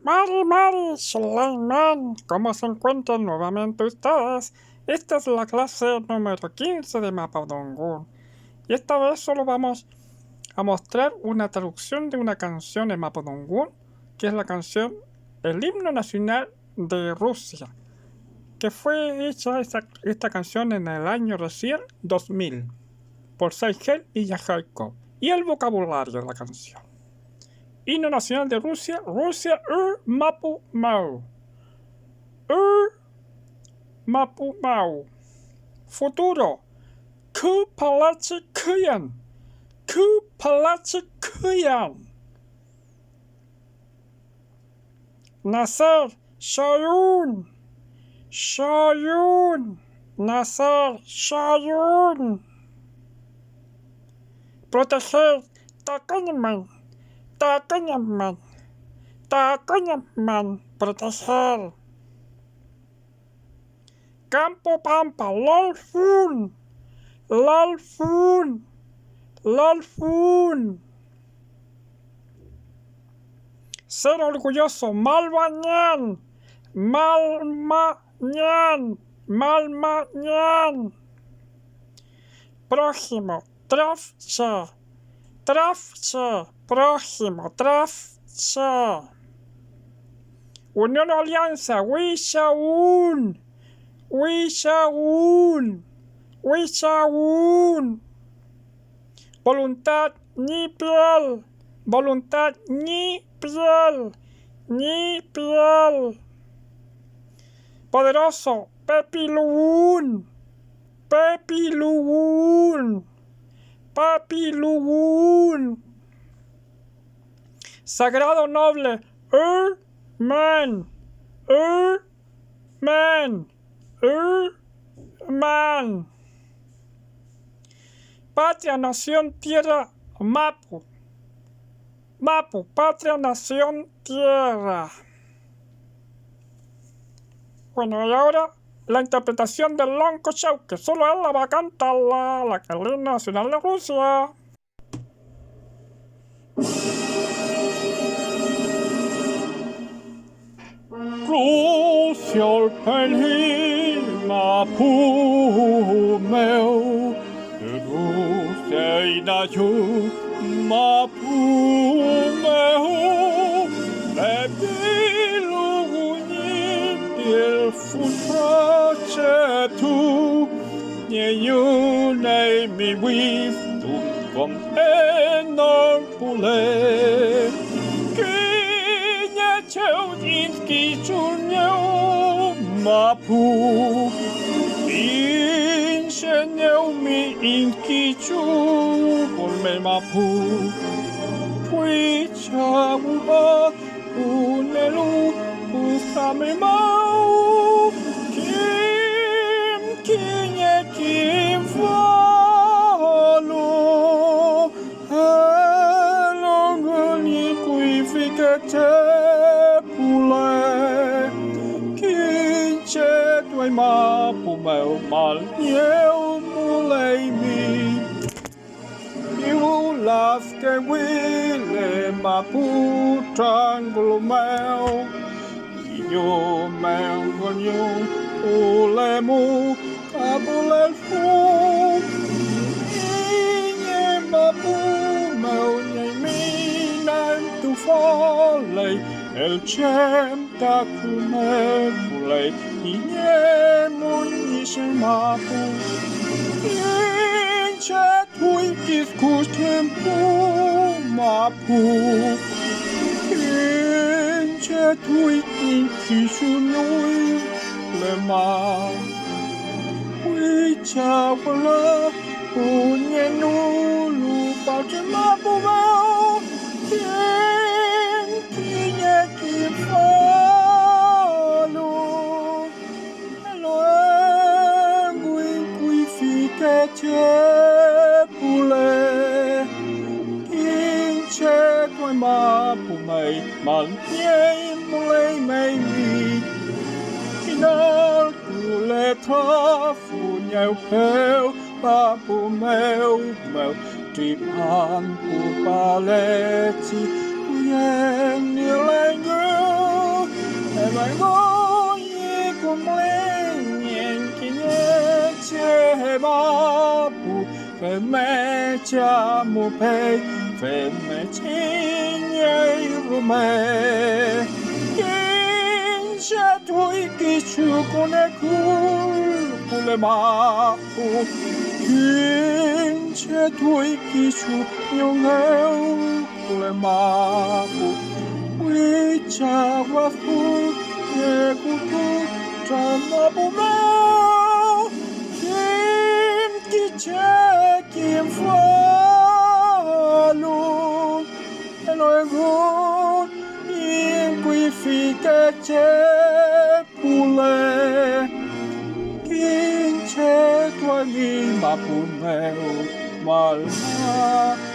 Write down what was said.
Mari, Suleiman, ¿cómo se encuentran nuevamente ustedes? Esta es la clase número 15 de Mapudungun. Y esta vez solo vamos a mostrar una traducción de una canción en Mapudungun, que es la canción El himno nacional de Rusia, que fue hecha esta canción en el año recién 2000 por Saigel y Yajaikov. Y el vocabulario de la canción: himno nacional de Rusia, Rusia, Mapu Mau. Mapu Mau. Futuro: Ku Palachi Kuyan. Ku Palachi Kuyan. Nacer: Shoyun. Shoyun. Nacer: Shoyun. Proteger: Takanyaman. Takanyaman. Takanyaman. Proteger. Campo Pampa, Lalfun. Lalfun. Lalfun. Ser orgulloso, Malmañan. Malmañan. Malmañan. Prójimo, Trafcha. Trafcha. Prójimo, Trafcha. Unión o alianza, Wishaun. Wishaun. Wishaun. Voluntad, ni piel. Voluntad, ni piel. Ni piel. Poderoso, Pepiluun. Pepiluun. Papiluun. Sagrado, noble, man. Man. Man. Patria, nación, tierra, Mapu. Mapu, patria, nación, tierra. Bueno, y ahora la interpretación del Lonko Show, que solo él la va a cantar la que es el himno nacional de Rusia. Rusia pelhin Mapu meu, Rusia inayu Mapu meu, Pepiluun piel futrachetu, Niejunei mi wistu kom enorpule. Ciałdziński czurniał Mapu, insieniał mi inki czubol me Mapu. Płyciała unelu pustamy mał, kim kinie kim walu, elongoni kuifikete. Mapu meu mal eu mulei mi, eu lasque wile Mapu triângulo meu, eu meu ganho ulemu cabulel fu, inye Mapu meu nem minan tu folei, el chem takumebulei. Nie munise Mapu, Ince tuikis kustempu Mapu, Ince tuikis unui lema, Uicawala unyenulu pace Mapu meu, Kinye kifa. Pule, ince tuoi Mapu mei, mal miei mulei mei mi. Inal tule trafu nieu peu, Mapu meu, tipan ku paleti, uien ni lengu. Femme chiamo pe, femme cigne rume. Inja tui kichu kone kule mapu. Inja tui kichu yongeu kule mapu. Wicha wafu ye kuku chamapu meu. Kim kiche kim falu. Eloigun in qui fica che pule. Kinche tua lima pumeu malma.